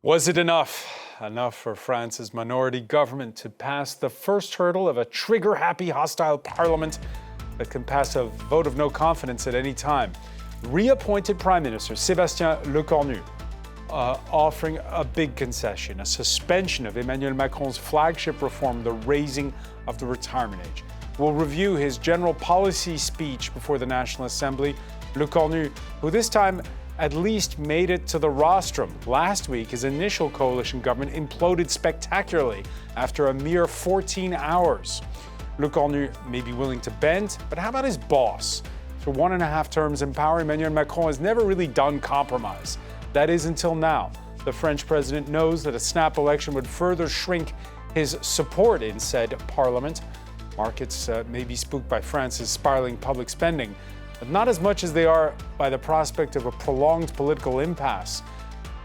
Was it enough? Enough for France's minority government to pass the first hurdle of a trigger-happy hostile parliament that can pass a vote of no confidence at any time. Reappointed Prime Minister Sébastien Lecornu offering a big concession, a suspension of Emmanuel Macron's flagship reform, the raising of the retirement age. We'll review his general policy speech before the National Assembly. Lecornu, who this time at least made it to the rostrum. Last week, his initial coalition government imploded spectacularly after a mere 14 hours. Lecornu may be willing to bend, but how about his boss? For 1.5 terms in power, Emmanuel Macron has never really done compromise. That is until now. The French president knows that a snap election would further shrink his support in said parliament. Markets may be spooked by France's spiraling public spending, but not as much as they are by the prospect of a prolonged political impasse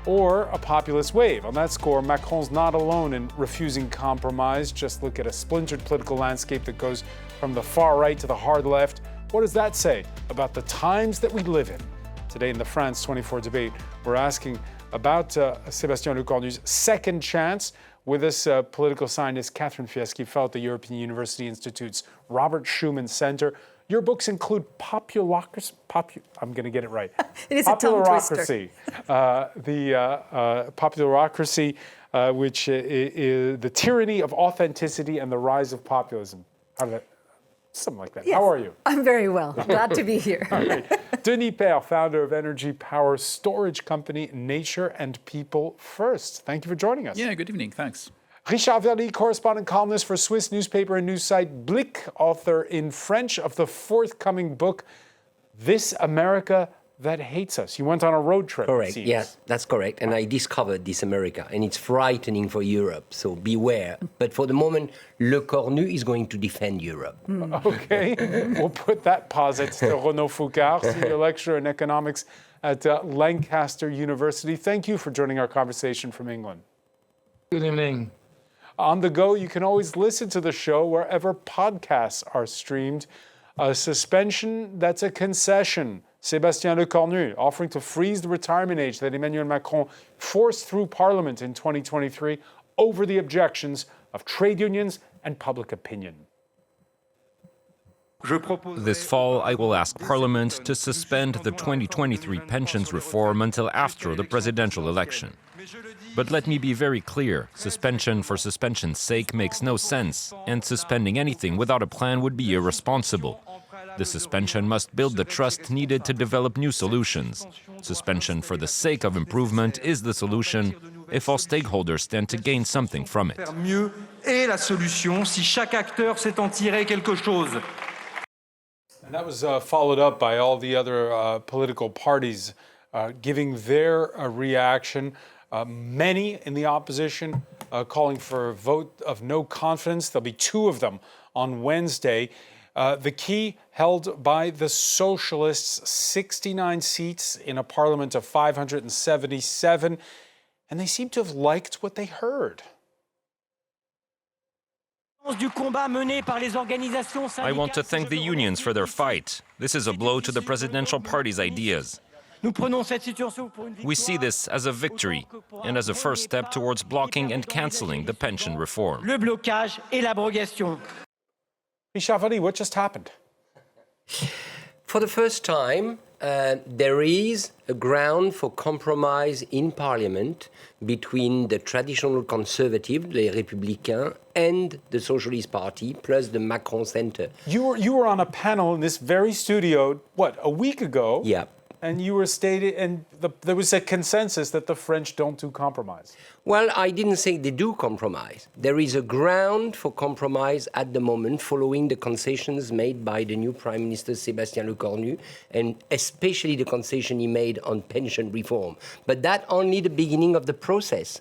or a populist wave. On that score, Macron's not alone in refusing compromise. Just look at a splintered political landscape that goes from the far right to the hard left. What does that say about the times that we live in? Today in the France 24 debate, we're asking about Sébastien Lecornu's second chance. With us, political scientist Catherine Fieschi, fellow at the European University Institute's Robert Schuman Center. Your books include Populocracy. I'm going to get it right. It is a tongue twister. Populocracy, which is the tyranny of authenticity and the rise of populism. Something like that. Yes, How are you? I'm very well. Glad to be here. Okay. Denis Père, founder of energy power storage company Nature and People First. Thank you for joining us. Yeah, good evening. Thanks. Richard Verly, correspondent columnist for Swiss newspaper and news site Blick, author in French of the forthcoming book, This America That Hates Us. You went on a road trip. Correct, yes, that's correct. And I discovered this America, and it's frightening for Europe, so beware. But for the moment, Lecornu is going to defend Europe. Okay, we'll put that posit to Renaud Foucard, senior lecturer in economics at Lancaster University. Thank you for joining our conversation from England. Good evening. On the go, you can always listen to the show wherever podcasts are streamed. A suspension that's a concession. Sébastien Lecornu offering to freeze the retirement age that Emmanuel Macron forced through Parliament in 2023 over the objections of trade unions and public opinion. This fall, I will ask Parliament to suspend the 2023 pensions reform until after the presidential election. But let me be very clear, suspension for suspension's sake makes no sense, and suspending anything without a plan would be irresponsible. The suspension must build the trust needed to develop new solutions. Suspension for the sake of improvement is the solution if all stakeholders stand to gain something from it. And that was followed up by all the other political parties giving their reaction. Many in the opposition calling for a vote of no confidence. There'll be 2 of them on Wednesday. The key held by the Socialists, 69 seats in a parliament of 577, and they seem to have liked what they heard. I want to thank the unions for their fight. This is a blow to the presidential party's ideas. We see this as a victory and as a first step towards blocking and cancelling the pension reform. Richard Verly, what just happened? For the first time, there is a ground for compromise in Parliament between the traditional conservative, les Républicains, and the Socialist Party, plus the Macron Center. You were on a panel in this very studio, a week ago? Yeah. And you were stating, and there was a consensus that the French don't do compromise. Well, I didn't say they do compromise. There is a ground for compromise at the moment following the concessions made by the new Prime Minister Sébastien Lecornu, and especially the concession he made on pension reform. But that's only the beginning of the process.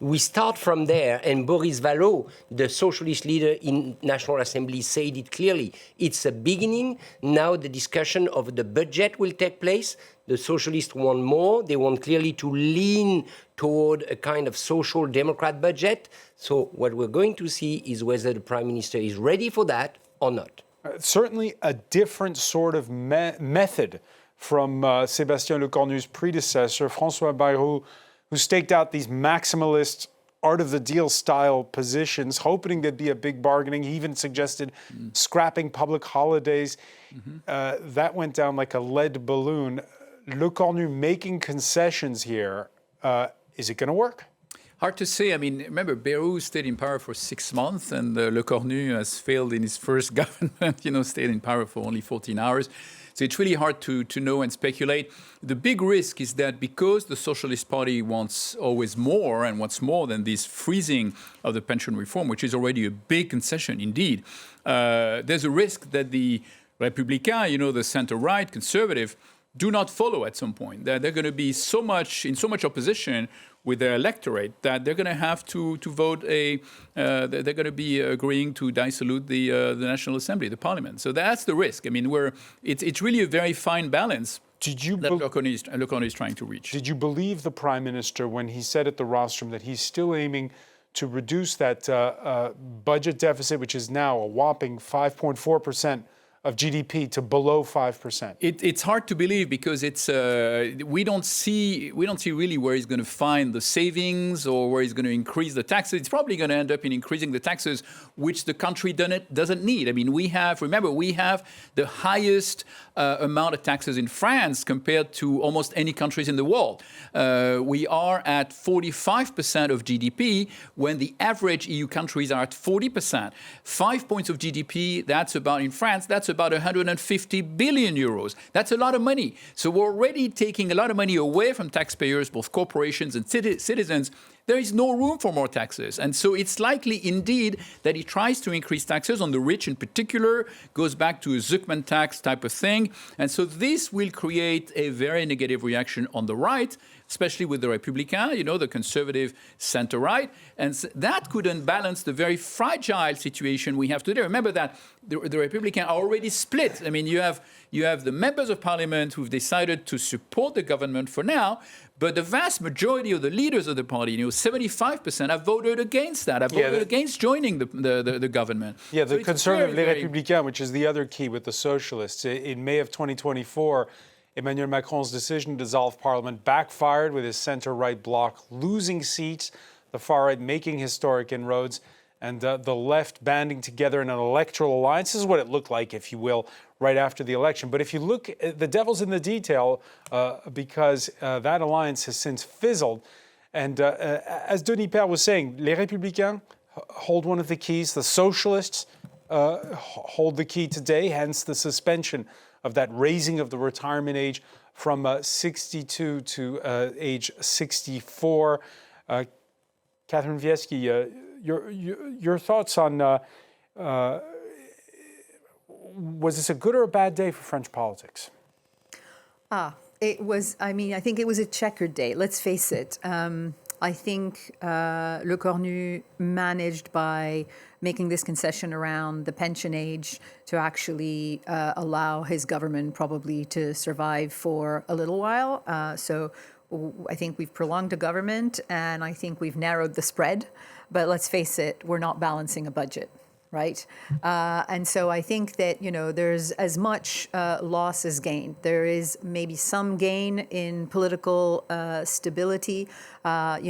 We start from there, and Boris Vallaud, the socialist leader in National Assembly, said it clearly. It's a beginning. Now the discussion of the budget will take place. The socialists want more. They want clearly to lean toward a kind of social democrat budget. So what we're going to see is whether the Prime Minister is ready for that or not. Certainly a different sort of method from Sébastien Lecornu's predecessor, François Bayrou, who staked out these maximalist art of the deal style positions, hoping there'd be a big bargaining. He even suggested scrapping public holidays. That went down like a lead balloon. Lecornu making concessions here. Is it going to work? Hard to say. I mean, remember, Bayrou stayed in power for 6 months, and Lecornu has failed in his first government, stayed in power for only 14 hours. So it's really hard to know and speculate. The big risk is that because the Socialist Party wants always more and wants more than this freezing of the pension reform, which is already a big concession indeed, there's a risk that the Républicains, the center-right, conservative, do not follow at some point. They're going to be in so much opposition with their electorate that they're going to have to vote they're going to be agreeing to dissolute the National Assembly, the Parliament. So that's the risk. I mean, it's really a very fine balance that Lecornu is trying to reach. Did you believe the Prime Minister when he said at the rostrum that he's still aiming to reduce that budget deficit, which is now a whopping 5.4% of GDP, to below 5%? It's hard to believe because we don't see really where he's going to find the savings or where he's going to increase the taxes. It's probably going to end up in increasing the taxes, which the country doesn't need. I mean, we have the highest amount of taxes in France compared to almost any countries in the world. We are at 45% of GDP when the average EU countries are at 40%. 5 points of GDP, that's about 150 billion euros. That's a lot of money. So we're already taking a lot of money away from taxpayers, both corporations and citizens. There is no room for more taxes. And so it's likely indeed that he tries to increase taxes on the rich in particular, goes back to a Zuckman tax type of thing. And so this will create a very negative reaction on the right, especially with the Républicains, the conservative center-right. And that could unbalance the very fragile situation we have today. Remember that the Républicains are already split. I mean, you have the members of parliament who've decided to support the government for now, but the vast majority of the leaders of the party, 75%, have voted against that, have voted against joining the government. Yeah, the so conservative Les Républicains, which is the other key with the socialists. In May of 2024, Emmanuel Macron's decision to dissolve parliament backfired with his center-right bloc losing seats, the far-right making historic inroads, and the left banding together in an electoral alliance. This is what it looked like, if you will, right after the election. But if you look, the devil's in the detail because that alliance has since fizzled. And as Denis Père was saying, Les Républicains hold one of the keys. The socialists hold the key today, hence the suspension of that raising of the retirement age from 62 to age 64. Catherine Wiejski, your thoughts on was this a good or a bad day for French politics? It was, I think it was a checkered day. Let's face it. I think Lecornu managed by making this concession around the pension age to actually allow his government probably to survive for a little while. So I think we've prolonged a government and I think we've narrowed the spread. But let's face it, we're not balancing a budget, right? And so I think that, there's as much loss as gain. There is maybe some gain in political stability, a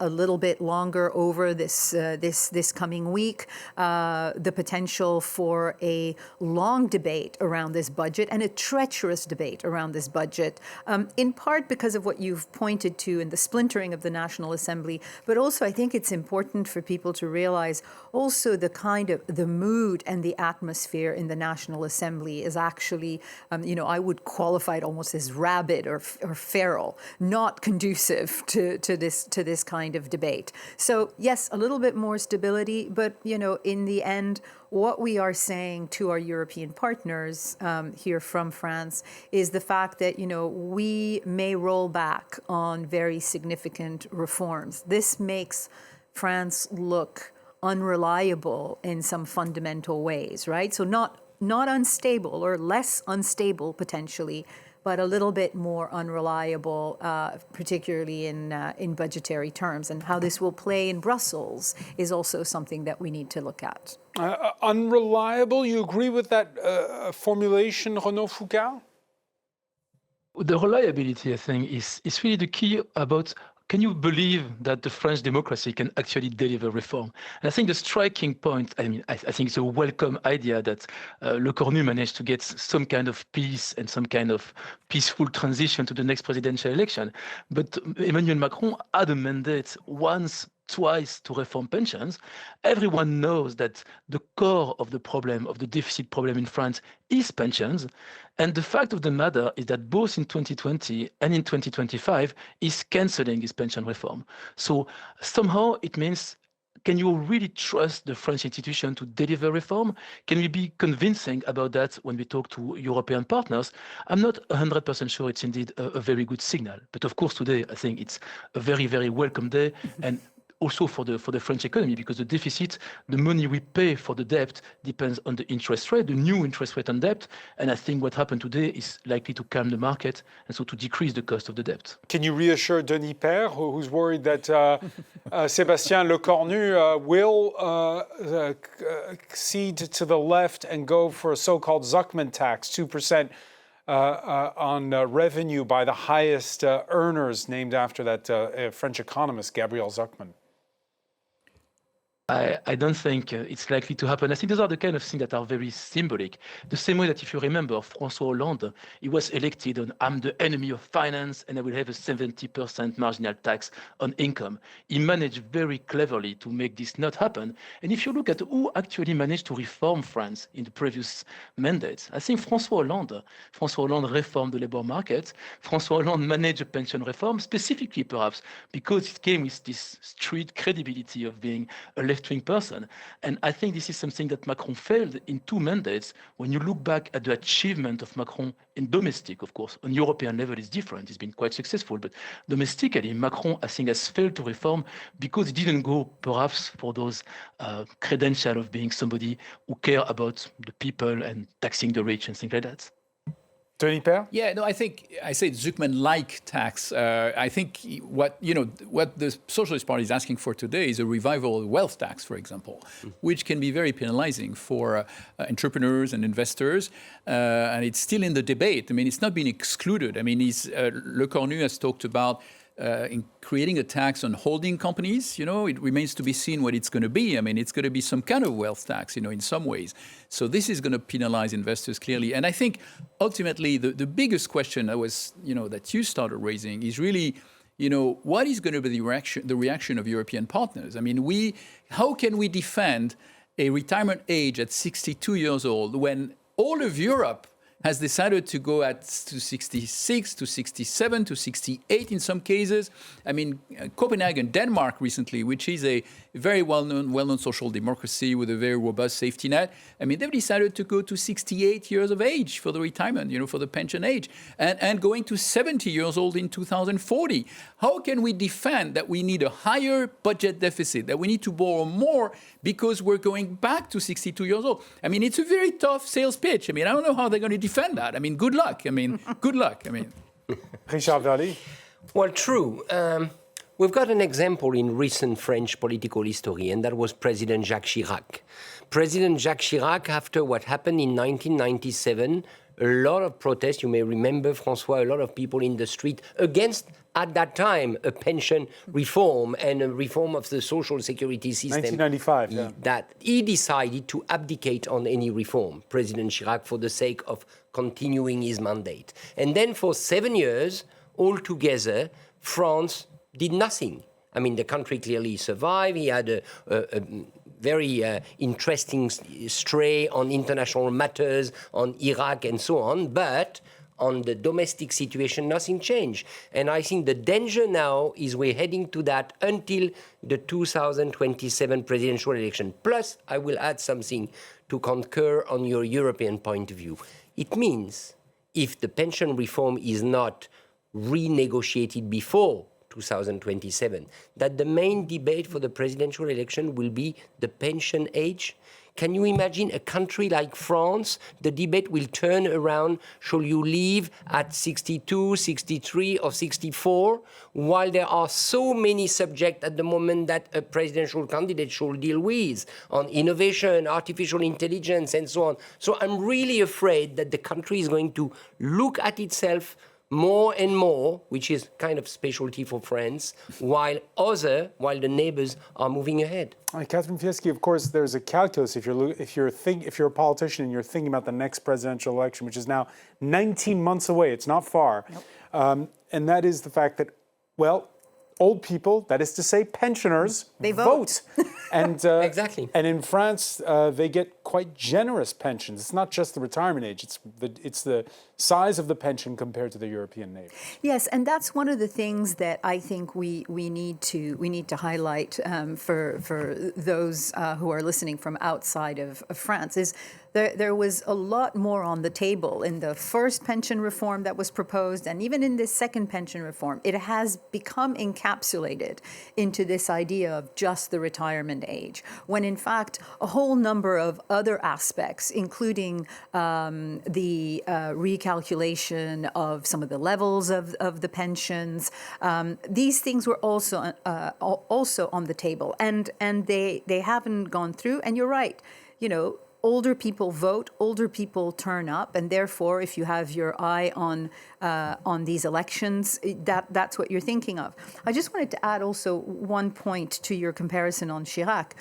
little bit longer over this coming week. The potential for a long debate around this budget and a treacherous debate around this budget, in part because of what you've pointed to in the splintering of the National Assembly, but also I think it's important for people to realize also the kind of the mood and the atmosphere in the National Assembly is actually, I would qualify it almost as rabid or feral, not conducive to this kind of debate. So yes, a little bit more stability, but in the end, what we are saying to our European partners here from France is the fact that, we may roll back on very significant reforms. This makes France look unreliable in some fundamental ways, right? So not unstable or less unstable potentially, but a little bit more unreliable, particularly in budgetary terms. And how this will play in Brussels is also something that we need to look at. Unreliable, you agree with that formulation, Renaud Foucault? The reliability, I think, is really the key about can you believe that the French democracy can actually deliver reform? And I think the striking point, I think it's a welcome idea that Lecornu managed to get some kind of peace and some kind of peaceful transition to the next presidential election. But Emmanuel Macron had a mandate once, twice to reform pensions. Everyone knows that the core of the problem, of the deficit problem in France, is pensions. And the fact of the matter is that both in 2020 and in 2025 is cancelling this pension reform. So somehow it means, can you really trust the French institution to deliver reform? Can we be convincing about that when we talk to European partners? I'm not 100% sure it's indeed a very good signal. But of course, today, I think it's a very, very welcome day. And also for the French economy, because the deficit, the money we pay for the debt depends on the interest rate, the new interest rate on debt. And I think what happened today is likely to calm the market and so to decrease the cost of the debt. Can you reassure Denis Père, who's worried that Sébastien Lecornu will cede to the left and go for a so-called Zuckman tax, 2% on revenue by the highest earners, named after that French economist, Gabriel Zuckman? I don't think it's likely to happen. I think those are the kind of things that are very symbolic. The same way that if you remember, François Hollande, he was elected on "I'm the enemy of finance and I will have a 70% marginal tax on income." He managed very cleverly to make this not happen. And if you look at who actually managed to reform France in the previous mandates, I think François Hollande reformed the labor market. François Hollande managed a pension reform, specifically perhaps because it came with this street credibility of being a left-wing person. And I think this is something that Macron failed in 2 mandates. When you look back at the achievement of Macron in domestic, of course, on European level is different. It's been quite successful. But domestically, Macron, I think, has failed to reform because he didn't go, perhaps, for those credentials of being somebody who care about the people and taxing the rich and things like that. Denis Père? Yeah, no, I say Zuckman-like tax. I think what the Socialist Party is asking for today is a revival of wealth tax, for example, which can be very penalizing for entrepreneurs and investors. And it's still in the debate. I mean, it's not been excluded. I mean, Lecornu has talked about in creating a tax on holding companies. It remains to be seen what it's going to be. I mean, it's going to be some kind of wealth tax, in some ways. So this is going to penalize investors clearly. And I think ultimately the biggest question that you started raising is really, what is going to be the reaction of European partners? I mean, how can we defend a retirement age at 62 years old when all of Europe has decided to go to 66, to 67, to 68 in some cases. I mean, Copenhagen, Denmark recently, which is a very well-known social democracy with a very robust safety net. I mean, they've decided to go to 68 years of age for the retirement, for the pension age, and going to 70 years old in 2040. How can we defend that we need a higher budget deficit, that we need to borrow more because we're going back to 62 years old? I mean, it's a very tough sales pitch. I mean, I don't know how they're going to defend that. I mean, good luck. Richard Verly? Well, true. We've got an example in recent French political history, and that was President Jacques Chirac. President Jacques Chirac, after what happened in 1997, a lot of protests, you may remember, François, a lot of people in the street against, at that time, a pension reform and a reform of the social security system. 1995, yeah. That he decided to abdicate on any reform, President Chirac, for the sake of continuing his mandate. And then for 7 years, altogether, France did nothing. I mean, the country clearly survived. He had a very interesting stray on international matters, on Iraq and so on, but on the domestic situation, nothing changed. And I think the danger now is we're heading to that until the 2027 presidential election. Plus, I will add something to concur on your European point of view. It means if the pension reform is not renegotiated before 2027, that the main debate for the presidential election will be the pension age. Can you imagine a country like France? The debate will turn around, shall you leave at 62, 63 or 64? While there are so many subjects at the moment that a presidential candidate should deal with on innovation, artificial intelligence and so on. So I'm really afraid that the country is going to look at itself more and more, which is kind of specialty for France, while the neighbors are moving ahead. Catherine Fieschi, of course, there's a calculus if you're a politician and you're thinking about the next presidential election, which is now 19 months away. It's not far. Nope. And that is the fact that, well, old people, that is to say they vote. And exactly. And in France, they get quite generous pensions. It's not just the retirement age; it's the size of the pension compared to the European neighbors. Yes, and that's one of the things that I think we need to highlight for those who are listening from outside of France is. There was a lot more on the table in the first pension reform that was proposed, and even in this second pension reform. It has become encapsulated into this idea of just the retirement age, when in fact a whole number of other aspects, including the recalculation of some of the levels of the pensions, these things were also on the table, and they haven't gone through. And you're right, older people vote, older people turn up, and therefore, if you have your eye on these elections, that's what you're thinking of. I just wanted to add also one point to your comparison on Chirac,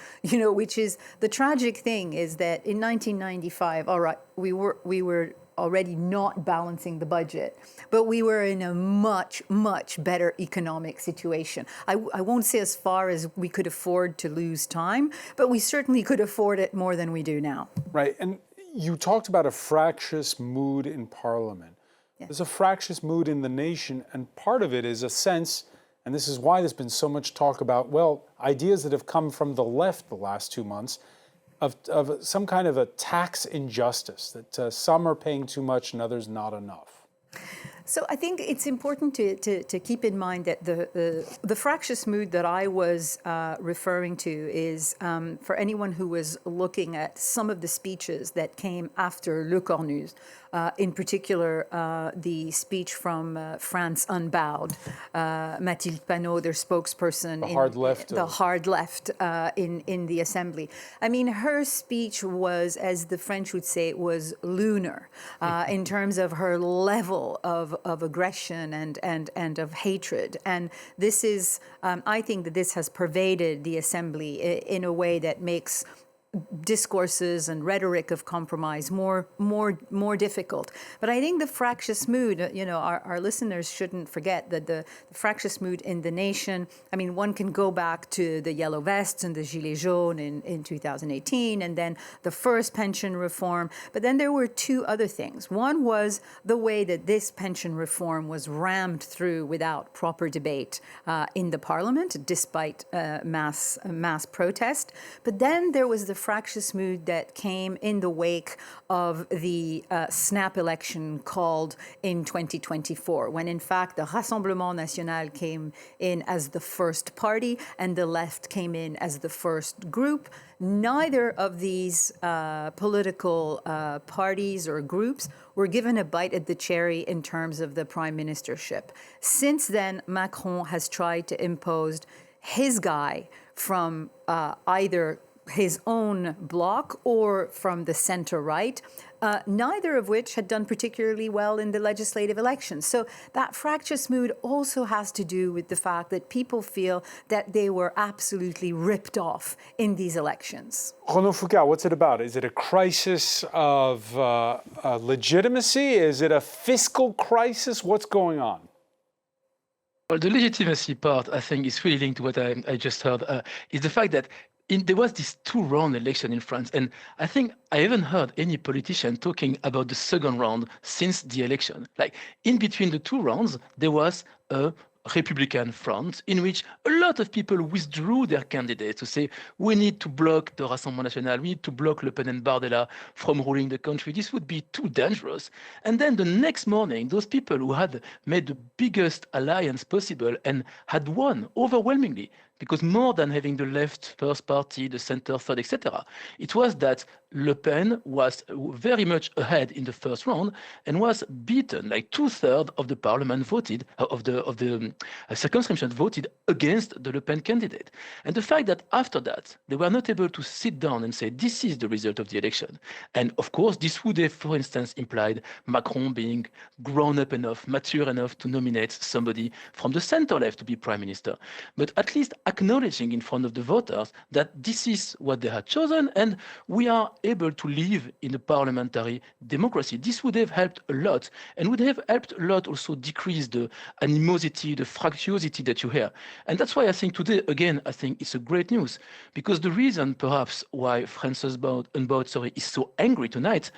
which is the tragic thing is that in 1995, all right, we were already not balancing the budget, but we were in a much, much better economic situation. I won't say as far as we could afford to lose time, but we certainly could afford it more than we do now. Right, and you talked about a fractious mood in Parliament. Yeah. There's a fractious mood in the nation, and part of it is a sense, and this is why there's been so much talk about, ideas that have come from the left the last 2 months, of some kind of a tax injustice, that some are paying too much and others not enough. So I think it's important to keep in mind that the fractious mood that I was referring to is for anyone who was looking at some of the speeches that came after Lecornu's, in particular the speech from France Unbowed, Mathilde Panot, their spokesperson, the hard left in the Assembly. I mean, her speech was, as the French would say, was lunar in terms of her level of aggression and of hatred. And this is, I think that this has pervaded the Assembly in a way that makes discourses and rhetoric of compromise more difficult. But I think the fractious mood, our listeners shouldn't forget that the fractious mood in the nation, I mean, one can go back to the Yellow Vests and the Gilets jaunes in 2018, and then the first pension reform. But then there were two other things. One was the way that this pension reform was rammed through without proper debate in the parliament, despite mass protest. But then there was the fractious mood that came in the wake of the snap election called in 2024, when in fact the Rassemblement National came in as the first party and the left came in as the first group. Neither of these political parties or groups were given a bite at the cherry in terms of the prime ministership. Since then, Macron has tried to impose his guy from either his own bloc or from the center-right, neither of which had done particularly well in the legislative elections. So that fractious mood also has to do with the fact that people feel that they were absolutely ripped off in these elections. Renaud Foucault, what's it about? Is it a crisis of legitimacy? Is it a fiscal crisis? What's going on? Well, the legitimacy part, I think, is really linked to what I just heard, is the fact that there was this two-round election in France, and I think I haven't heard any politician talking about the second round since the election. Like, in between the two rounds, there was a Republican front in which a lot of people withdrew their candidates to say, we need to block the Rassemblement National, we need to block Le Pen and Bardella from ruling the country. This would be too dangerous. And then the next morning, those people who had made the biggest alliance possible and had won overwhelmingly, because more than having the left first party, the center third, etc., it was that Le Pen was very much ahead in the first round and was beaten. Like 2/3 of the parliament voted, of the circumscription voted against the Le Pen candidate. And the fact that after that, they were not able to sit down and say, this is the result of the election. And of course, this would have, for instance, implied Macron being grown up enough, mature enough to nominate somebody from the center left to be prime minister. But at least acknowledging in front of the voters that this is what they had chosen, and we are able to live in a parliamentary democracy. This would have helped a lot, and would have helped a lot also decrease the animosity, the fractiosity that you hear. And that's why I think today, again, I think it's a great news, because the reason perhaps why Francis Unbaut is so angry tonight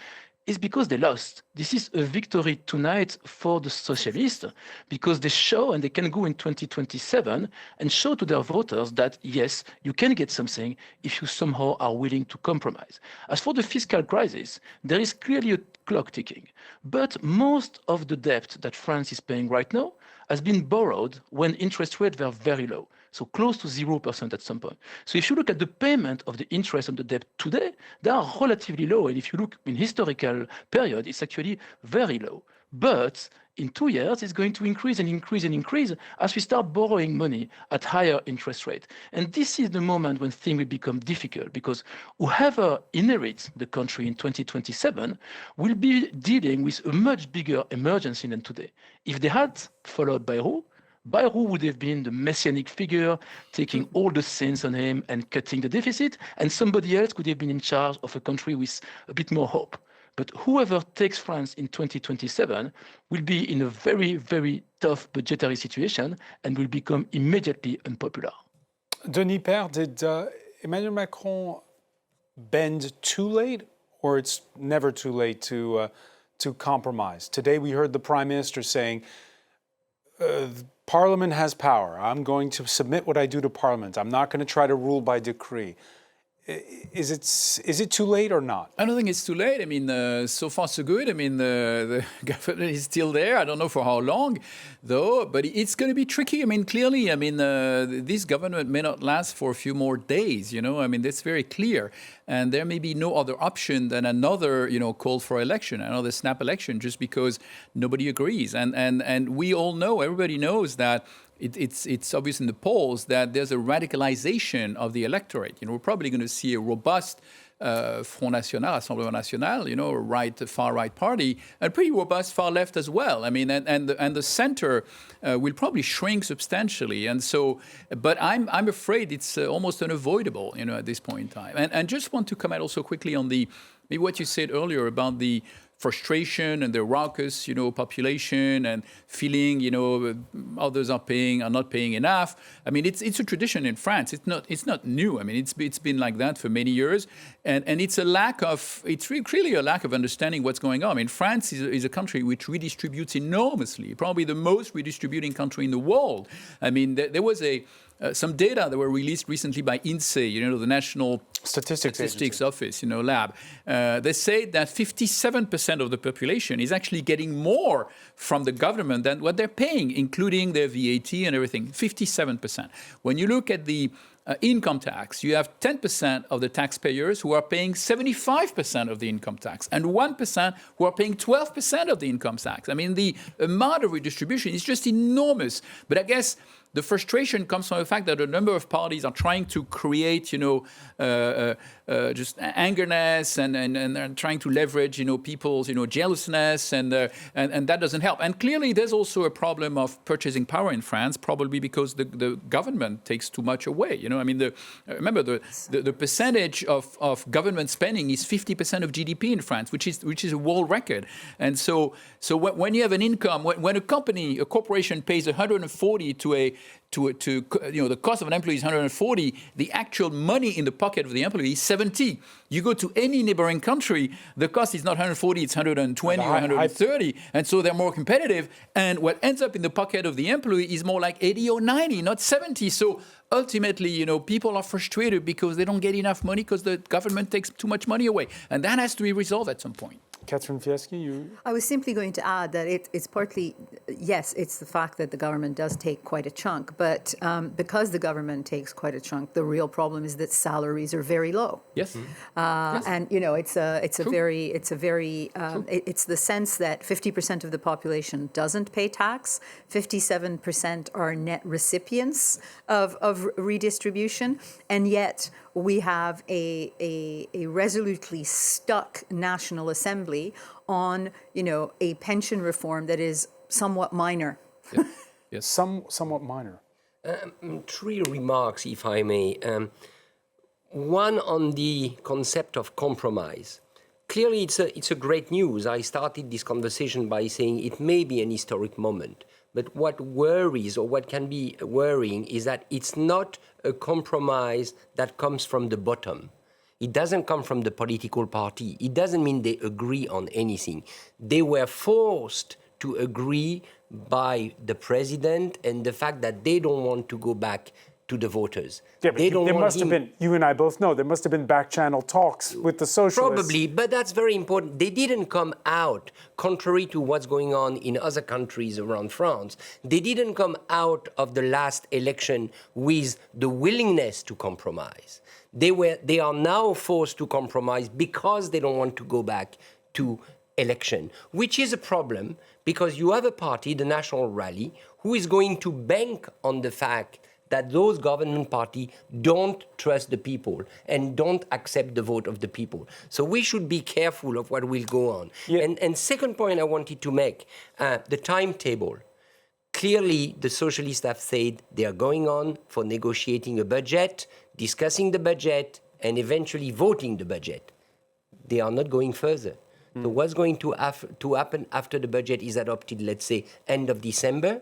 is because they lost. This is a victory tonight for the socialists, because they show, and they can go in 2027 and show to their voters that, yes, you can get something if you somehow are willing to compromise. As for the fiscal crisis, there is clearly a clock ticking. But most of the debt that France is paying right now has been borrowed when interest rates were very low, so close to 0% at some point. So if you look at the payment of the interest on the debt today, they are relatively low. And if you look in historical period, it's actually very low. But in 2 years, it's going to increase and increase and increase as we start borrowing money at higher interest rate. And this is the moment when things will become difficult, because whoever inherits the country in 2027 will be dealing with a much bigger emergency than today. If they had followed Bayrou would have been the messianic figure, taking all the sins on him and cutting the deficit, and somebody else could have been in charge of a country with a bit more hope. But whoever takes France in 2027 will be in a very, very tough budgetary situation and will become immediately unpopular. Denis Père, did Emmanuel Macron bend too late, or it's never too late to compromise? Today we heard the Prime Minister saying, Parliament has power. I'm going to submit what I do to Parliament. I'm not going to try to rule by decree. Is it too late or not? I don't think it's too late. I mean, so far so good. I mean, the government is still there. I don't know for how long, though, but it's going to be tricky. I mean, clearly, I mean, this government may not last for a few more days, you know. I mean, that's very clear. And there may be no other option than another, you know, call for election, another snap election, just because nobody agrees. And we all know, everybody knows that it's obvious in the polls that there's a radicalization of the electorate. You know, we're probably going to see a robust Front National, Rassemblement National, you know, far-right party, and pretty robust far-left as well. I mean, and the center will probably shrink substantially. And so, but I'm afraid it's almost unavoidable, you know, at this point in time. And just want to comment also quickly on maybe what you said earlier about the frustration and the raucous, you know, population and feeling, you know, others are not paying enough. I mean, it's a tradition in France. It's not new. I mean, it's been like that for many years, and it's really a lack of understanding what's going on. I mean, France is a country which redistributes enormously, probably the most redistributing country in the world. I mean, there was some data that were released recently by INSEE, you know, the National Statistics Office, you know, lab. They say that 57% of the population is actually getting more from the government than what they're paying, including their VAT and everything. 57%. When you look at the income tax, you have 10% of the taxpayers who are paying 75% of the income tax, and 1% who are paying 12% of the income tax. I mean, the amount of redistribution is just enormous. But I guess the frustration comes from the fact that a number of parties are trying to create, you know, just angerness and trying to leverage, you know, people's, you know, jealousness, and that doesn't help. And clearly, there's also a problem of purchasing power in France, probably because the government takes too much away. You know, I mean, remember the percentage of government spending is 50% of GDP in France, which is a world record. And so when you have an income, when a corporation pays 140 to you know, the cost of an employee is 140, the actual money in the pocket of the employee is 70. You go to any neighboring country, the cost is not 140, it's 120 or 130, and so they're more competitive. And what ends up in the pocket of the employee is more like 80 or 90, not 70. So ultimately, you know, people are frustrated because they don't get enough money because the government takes too much money away. And that has to be resolved at some point. Catherine Fieschi, you... I was simply going to add that it's partly, yes, it's the fact that the government does take quite a chunk, but because the government takes quite a chunk, the real problem is that salaries are very low. Yes. And it's the sense that 50% of the population doesn't pay tax, 57% are net recipients of redistribution, and yet we have a resolutely stuck National Assembly on, a pension reform that is somewhat minor. Yeah. Yes. Somewhat minor. 3 remarks, if I may. One on the concept of compromise. Clearly, it's a great news. I started this conversation by saying it may be an historic moment. But what worries, or what can be worrying, is that it's not a compromise that comes from the bottom. It doesn't come from the political party. It doesn't mean they agree on anything. They were forced to agree by the president and the fact that they don't want to go back to the voters. Yeah, but there must have been, you and I both know, there must have been back-channel talks with the socialists. Probably, but that's very important. They didn't come out, contrary to what's going on in other countries around France, they didn't come out of the last election with the willingness to compromise. They are now forced to compromise because they don't want to go back to election, which is a problem because you have a party, the National Rally, who is going to bank on the fact that those government parties don't trust the people and don't accept the vote of the people. So we should be careful of what will go on. Yeah. And second point I wanted to make, the timetable. Clearly, the socialists have said they are going on for negotiating a budget, discussing the budget, and eventually voting the budget. They are not going further. So what's going to happen after the budget is adopted, let's say, end of December?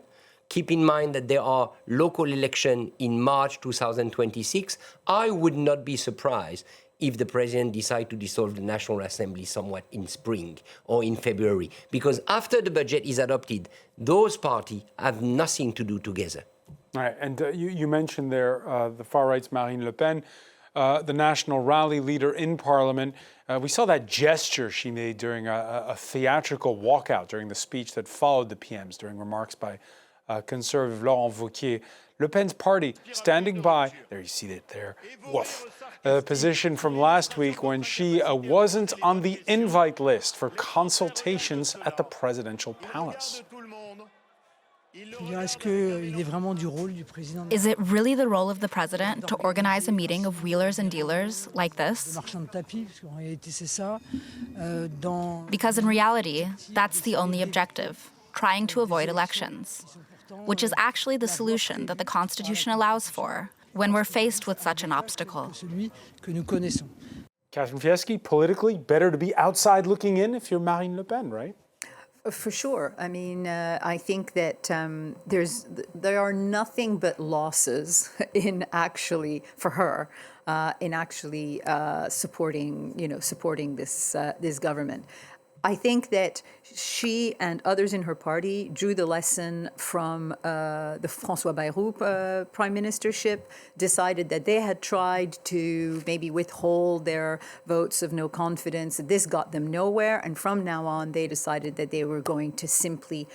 Keep in mind that there are local elections in March 2026. I would not be surprised if the president decides to dissolve the National Assembly somewhat in spring or in February. Because after the budget is adopted, those parties have nothing to do together. All right, and you mentioned there the far-right's Marine Le Pen, the National Rally leader in Parliament. We saw that gesture she made during a theatrical walkout during the speech that followed the PM's, during remarks by conservative Laurent Wauquiez. Le Pen's party standing by, there you see it there, woof, a position from last week when she wasn't on the invite list for consultations at the presidential palace. Is it really the role of the president to organize a meeting of wheelers and dealers like this? Because in reality, that's the only objective, trying to avoid elections, which is actually the solution that the Constitution allows for when we're faced with such an obstacle. Catherine Fieschi, politically, better to be outside looking in if you're Marine Le Pen, right? For sure. I mean, I think that there are nothing but losses in actually, for her, in actually supporting this government. I think that she and others in her party drew the lesson from the François Bayrou prime ministership, decided that they had tried to maybe withhold their votes of no confidence. This got them nowhere, and from now on, they decided that they were going to simply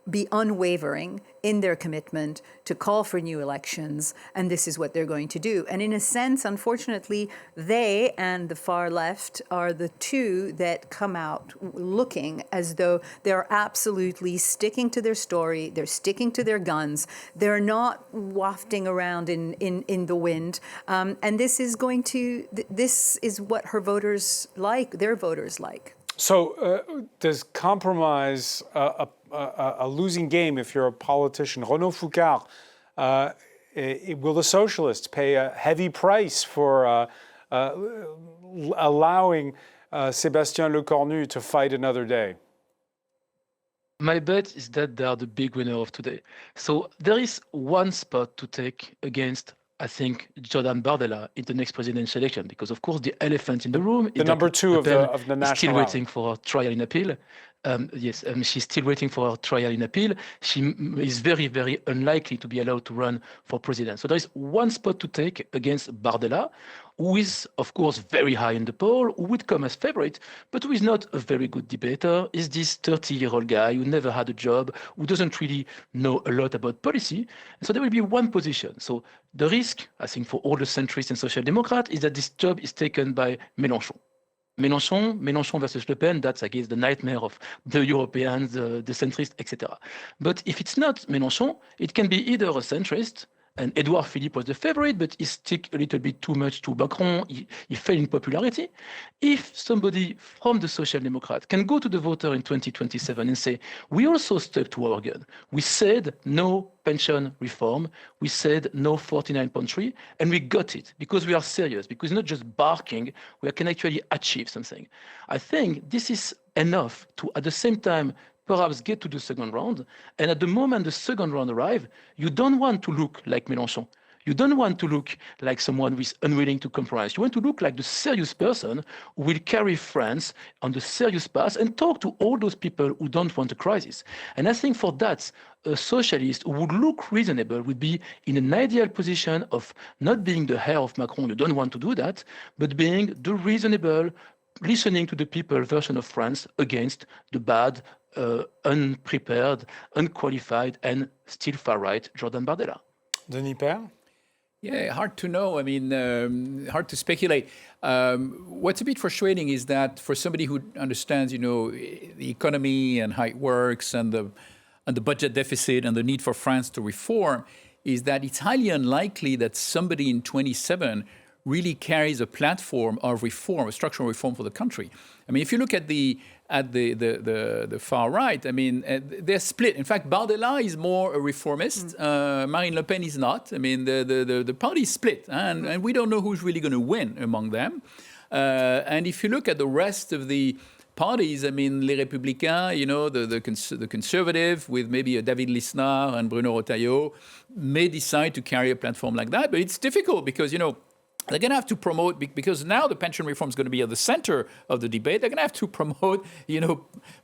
be unwavering in their commitment to call for new elections, and this is what they're going to do. And in a sense, unfortunately, they and the far left are the two that come out looking as though they're absolutely sticking to their story, they're sticking to their guns, they're not wafting around in the wind. And this is what her voters like, their voters like. So does compromise a losing game if you're a politician? Renaud Foucard, will the socialists pay a heavy price for allowing Sébastien Lecornu to fight another day? My bet is that they are the big winner of today. So there is one spot to take against, I think, Jordan Bardella in the next presidential election, because of course the elephant in the room is the number two of the national is still rally. waiting for trial in appeal. she's still waiting for her trial in appeal. She is very, very unlikely to be allowed to run for president. So there is one spot to take against Bardella, who is, of course, very high in the poll, who would come as favorite, but who is not a very good debater, is this 30-year-old guy who never had a job, who doesn't really know a lot about policy. And so there will be one position. So the risk, I think, for all the centrists and social democrats is that this job is taken by Mélenchon. Mélenchon versus Le Pen, that's, I guess, the nightmare of the Europeans, the centrists, etc. But if it's not Mélenchon, it can be either a centrist, and Edouard Philippe was the favorite, but he stuck a little bit too much to Macron. He fell in popularity. If somebody from the Social Democrat can go to the voter in 2027 and say, we also stuck to our gun. We said no pension reform. We said no 49.3, and we got it because we are serious, because not just barking, we can actually achieve something. I think this is enough to, at the same time, perhaps get to the second round. And at the moment the second round arrives, you don't want to look like Mélenchon. You don't want to look like someone who is unwilling to compromise. You want to look like the serious person who will carry France on the serious path and talk to all those people who don't want a crisis. And I think for that, a socialist who would look reasonable would be in an ideal position of not being the heir of Macron, you don't want to do that, but being the reasonable, listening to the people version of France against the bad, unprepared, unqualified, and still far-right Jordan Bardella. Denis Père? Yeah, hard to know. I mean, hard to speculate. What's a bit frustrating is that for somebody who understands, the economy and how it works and the budget deficit and the need for France to reform, is that it's highly unlikely that somebody in 27 really carries a platform of reform, a structural reform for the country. I mean, if you look at the far right, I mean, they're split. In fact, Bardella is more a reformist. Marine Le Pen is not. I mean, the party is split, and we don't know who's really going to win among them. And if you look at the rest of the parties, I mean, Les Républicains, the conservative with maybe a David Lisnard and Bruno Retailleau may decide to carry a platform like that. But it's difficult because, they're going to have to promote, because now the pension reform is going to be at the center of the debate. They're going to have to promote,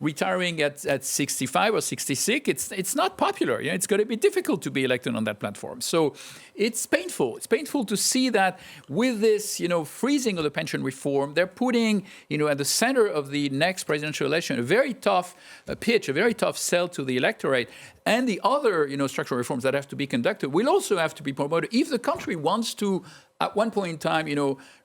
retiring at 65 or 66. It's not popular. It's going to be difficult to be elected on that platform. So it's painful. It's painful to see that with this, freezing of the pension reform, they're putting, at the center of the next presidential election, a very tough pitch, a very tough sell to the electorate. And the other, structural reforms that have to be conducted will also have to be promoted if the country wants to, at one point in time,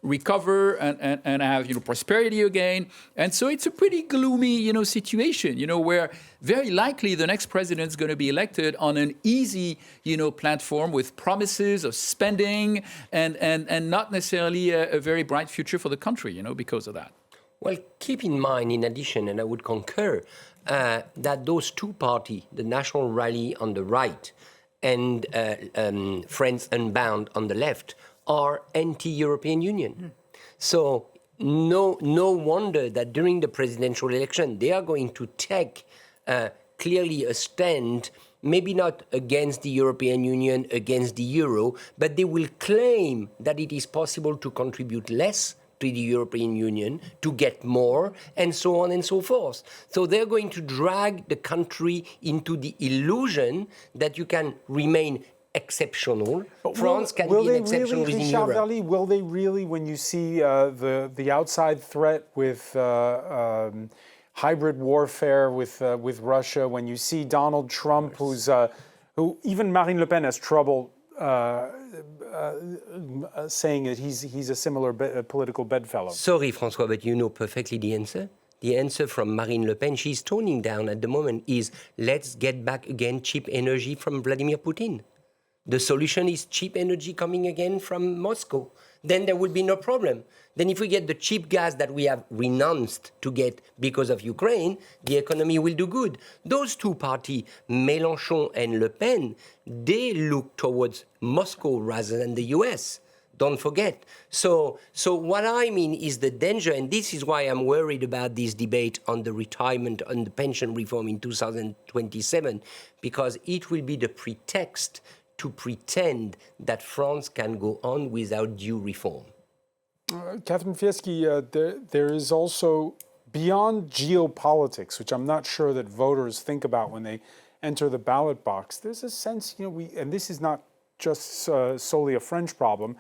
recover and have, prosperity again. And so it's a pretty gloomy, situation, where very likely the next president is going to be elected on an easy, platform with promises of spending and not necessarily a very bright future for the country, because of that. Well, keep in mind, in addition, and I would concur, that those two parties, the National Rally on the right and France Unbound on the left, are anti-European Union. So no wonder that during the presidential election, they are going to take clearly a stand, maybe not against the European Union, against the euro, but they will claim that it is possible to contribute less to the European Union, to get more, and so on and so forth. So they're going to drag the country into the illusion that you can remain exceptional. France can be an exception within Europe. Will they really, when you see the outside threat with hybrid warfare with Russia, when you see Donald Trump, who even Marine Le Pen has trouble saying that he's a similar political bedfellow. Sorry, François, but you know perfectly the answer. The answer from Marine Le Pen, she's toning down at the moment, is let's get back again cheap energy from Vladimir Putin. The solution is cheap energy coming again from Moscow. Then there will be no problem. Then if we get the cheap gas that we have renounced to get because of Ukraine, the economy will do good. Those two parties, Mélenchon and Le Pen, they look towards Moscow rather than the US. Don't forget. So what I mean is the danger, and this is why I'm worried about this debate on the retirement and the pension reform in 2027, because it will be the pretext to pretend that France can go on without due reform. Catherine Fieschi, there is also beyond geopolitics, which I'm not sure that voters think about when they enter the ballot box, there's a sense, and this is not just solely a French problem,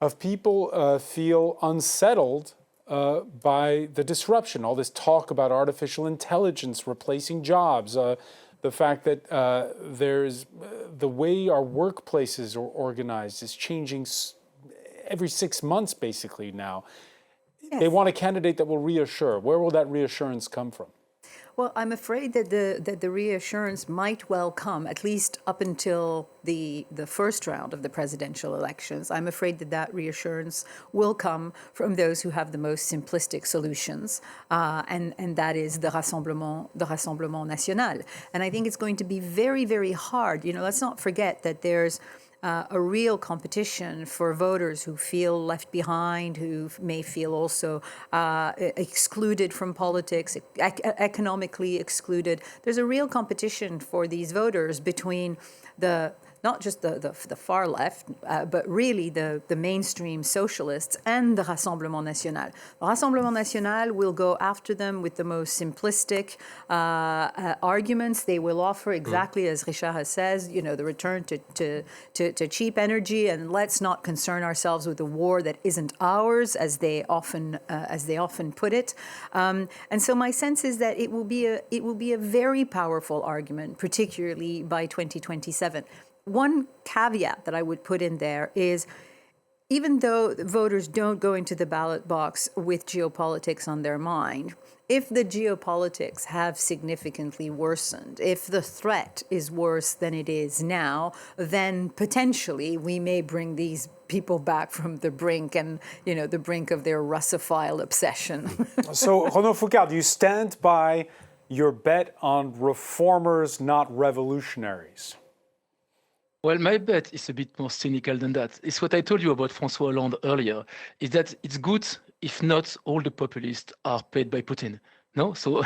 of people feel unsettled by the disruption, all this talk about artificial intelligence replacing jobs, the fact that there's the way our workplaces are organized is changing every 6 months, basically now. Yes. They want a candidate that will reassure. Where will that reassurance come from? Well, I'm afraid that the reassurance might well come, at least up until the first round of the presidential elections. I'm afraid that reassurance will come from those who have the most simplistic solutions, and that is the Rassemblement National. And I think it's going to be very, very hard. Let's not forget that there's a real competition for voters who feel left behind, who may feel also excluded from politics, economically excluded. There's a real competition for these voters between not just the far left, but really the mainstream socialists and the Rassemblement National. The Rassemblement National will go after them with the most simplistic arguments. They will offer exactly as Richard says, the return to cheap energy, and let's not concern ourselves with a war that isn't ours, as they often put it. And so my sense is that it will be a very powerful argument, particularly by 2027. One caveat that I would put in there is, even though voters don't go into the ballot box with geopolitics on their mind, if the geopolitics have significantly worsened, if the threat is worse than it is now, then potentially we may bring these people back from the brink and, the brink of their Russophile obsession. So, Renaud Foucault, do you stand by your bet on reformers, not revolutionaries? Well, my bet is a bit more cynical than that. It's what I told you about François Hollande earlier, is that it's good if not all the populists are paid by Putin. No? So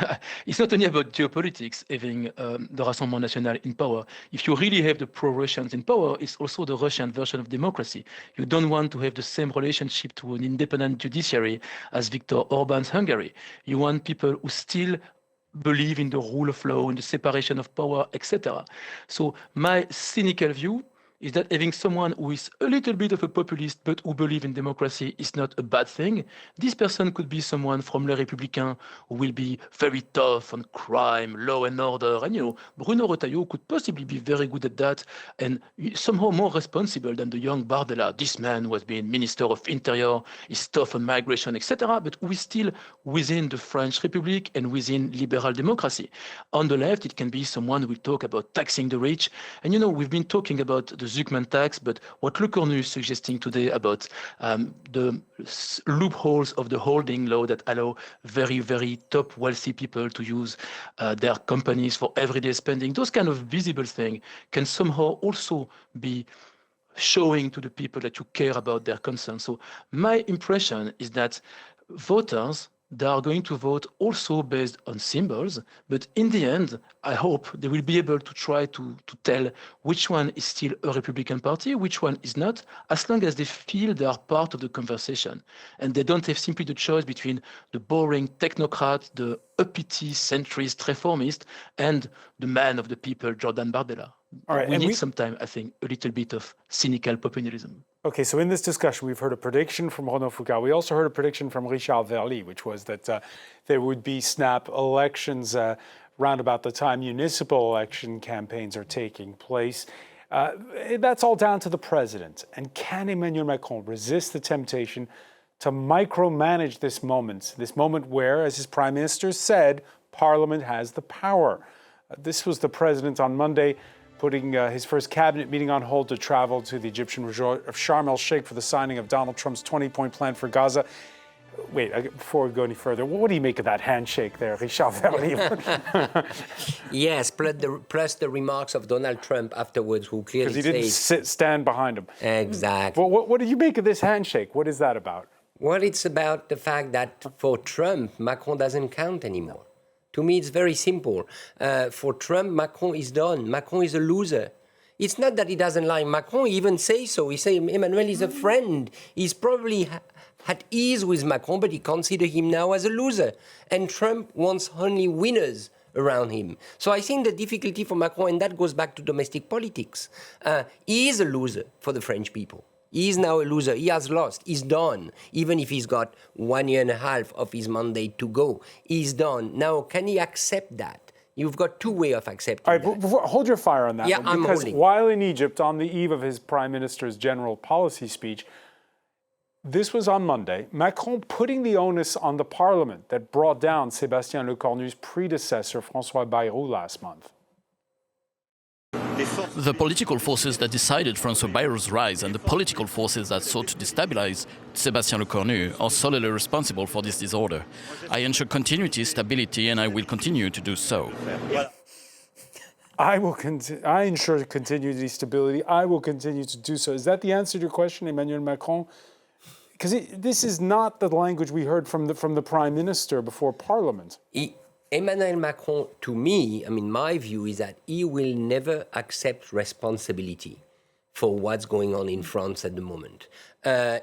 it's not only about geopolitics having the Rassemblement National in power. If you really have the pro-Russians in power, it's also the Russian version of democracy. You don't want to have the same relationship to an independent judiciary as Viktor Orban's Hungary. You want people who still believe in the rule of law, in the separation of power, etc. So my cynical view is that having someone who is a little bit of a populist but who believes in democracy is not a bad thing. This person could be someone from Les Républicains who will be very tough on crime, law and order. And, Bruno Retailleau could possibly be very good at that and somehow more responsible than the young Bardella. This man who has been Minister of Interior, is tough on migration, etc., but who is still within the French Republic and within liberal democracy. On the left, it can be someone who will talk about taxing the rich. And, we've been talking about the Zuckman tax, but what Lecornu is suggesting today about the loopholes of the holding law that allow very, very top wealthy people to use their companies for everyday spending, those kind of visible things can somehow also be showing to the people that you care about their concerns. So my impression is that voters, they are going to vote also based on symbols, but in the end, I hope they will be able to try to tell which one is still a Republican Party, which one is not, as long as they feel they are part of the conversation. And they don't have simply the choice between the boring technocrat, the uppity centrist reformist, and the man of the people, Jordan Bardella. All right, we need sometimes, I think, a little bit of cynical populism. Okay, so in this discussion, we've heard a prediction from Renaud Foucault. We also heard a prediction from Richard Verly, which was that there would be snap elections round about the time municipal election campaigns are taking place. That's all down to the president. And can Emmanuel Macron resist the temptation to micromanage this moment where, as his prime minister said, Parliament has the power? This was the president on Monday putting his first cabinet meeting on hold to travel to the Egyptian resort of Sharm el-Sheikh for the signing of Donald Trump's 20-point plan for Gaza. Wait, before we go any further, what do you make of that handshake there, Richard Verly? Yes, plus the remarks of Donald Trump afterwards, who clearly said... Because he didn't stand behind him. Exactly. Well, what do you make of this handshake? What is that about? Well, it's about the fact that for Trump, Macron doesn't count anymore. To me, it's very simple. For Trump, Macron is done. Macron is a loser. It's not that he doesn't like Macron. He even says so. He says Emmanuel is a friend. He's probably at ease with Macron, but he considers him now as a loser. And Trump wants only winners around him. So I think the difficulty for Macron, and that goes back to domestic politics, he is a loser for the French people. He is now a loser. He has lost. He's done. Even if he's got 1.5 years of his mandate to go, he's done. Now, can he accept that? You've got two ways of accepting All right, that. hold your fire on that Yeah, one. I'm Because holding. while in Egypt, on the eve of his prime minister's general policy speech, this was on Monday, Macron putting the onus on the parliament that brought down Sébastien Lecornu's predecessor, François Bayrou, last month. The political forces that decided François Bayrou's rise and the political forces that sought to destabilize Sébastien Lecornu are solely responsible for this disorder. I ensure continuity, stability, and I will continue to do so. I ensure continuity, stability. I will continue to do so. Is that the answer to your question, Emmanuel Macron? Because this is not the language we heard from the prime minister before Parliament. Emmanuel Macron, to me, my view is that he will never accept responsibility for what's going on in France at the moment.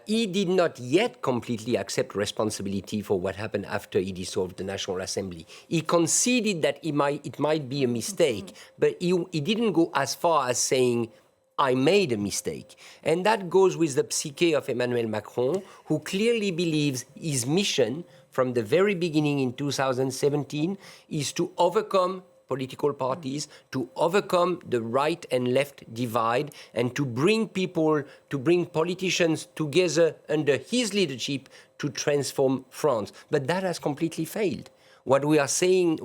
He did not yet completely accept responsibility for what happened after he dissolved the National Assembly. He conceded that it might be a mistake, but he didn't go as far as saying, I made a mistake. And that goes with the psyche of Emmanuel Macron, who clearly believes his mission from the very beginning in 2017 is to overcome political parties, to overcome the right and left divide, and to bring politicians together under his leadership to transform France. But that has completely failed. What we are seeing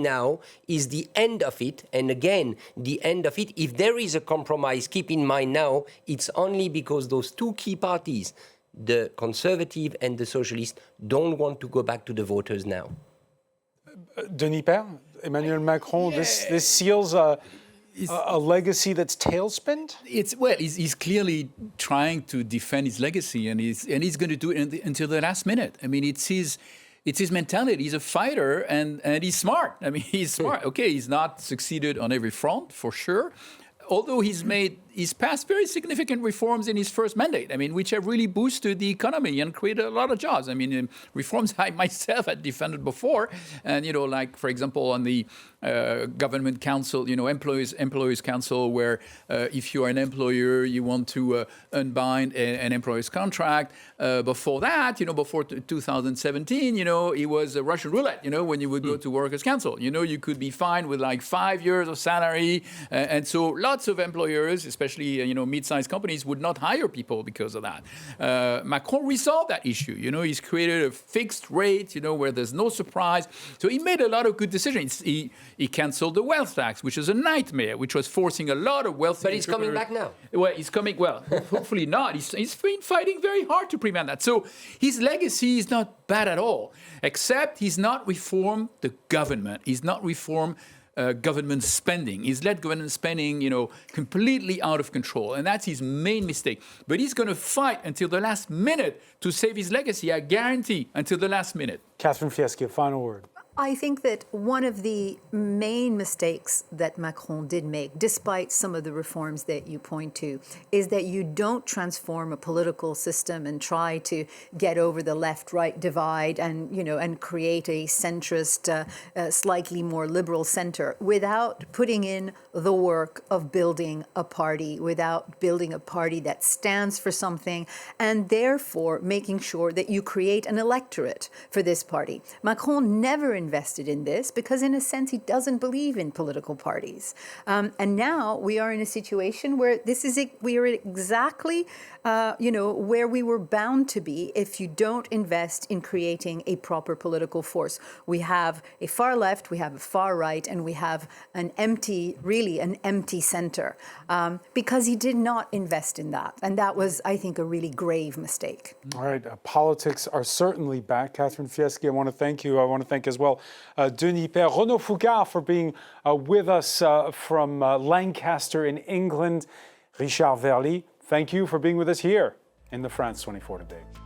now is the end of it. And again, the end of it, if there is a compromise, keep in mind now, it's only because those two key parties, the conservative and the socialist, don't want to go back to the voters now. Denis Père, Emmanuel Macron, this seals a legacy that's tailspinned? He's clearly trying to defend his legacy, and he's going to do it until the last minute. it's his mentality. He's a fighter, and he's smart. He's smart. Okay, he's not succeeded on every front, for sure. Although he's passed very significant reforms in his first mandate, which have really boosted the economy and created a lot of jobs. Reforms I myself had defended before. And, like, for example, on the government council, employees council, where if you are an employer, you want to unbind an employer's contract. Before that, before 2017, it was a Russian roulette, when you would go to workers' council. You could be fined with like 5 years of salary. And so lots of employers, especially, mid-sized companies, would not hire people because of that. Macron resolved that issue. He's created a fixed rate, where there's no surprise. So he made a lot of good decisions. He canceled the wealth tax, which is a nightmare, which was forcing a lot of wealthy. But he's coming back now. Well, he's coming. Well, hopefully not. He's been fighting very hard to prevent that. So his legacy is not bad at all, except he's not reformed the government. He's not reformed government spending. He's let government spending, completely out of control. And that's his main mistake. But he's going to fight until the last minute to save his legacy, I guarantee, until the last minute. Catherine Fieschi, a final word. I think that one of the main mistakes that Macron did make, despite some of the reforms that you point to, is that you don't transform a political system and try to get over the left-right divide and, and create a centrist, slightly more liberal center without putting in the work of building a party, without building a party that stands for something, and therefore making sure that you create an electorate for this party. Macron never invested in this because, in a sense, he doesn't believe in political parties. And now we are in a situation where we are exactly, where we were bound to be if you don't invest in creating a proper political force. We have a far left, we have a far right, and we have an empty center because he did not invest in that. And that was, I think, a really grave mistake. All right. Politics are certainly back. Catherine Fieschi, I want to thank you. I want to thank as well Denis Père, Renaud Foucard for being with us from Lancaster in England. Richard Verly, thank you for being with us here in the France 24 debate.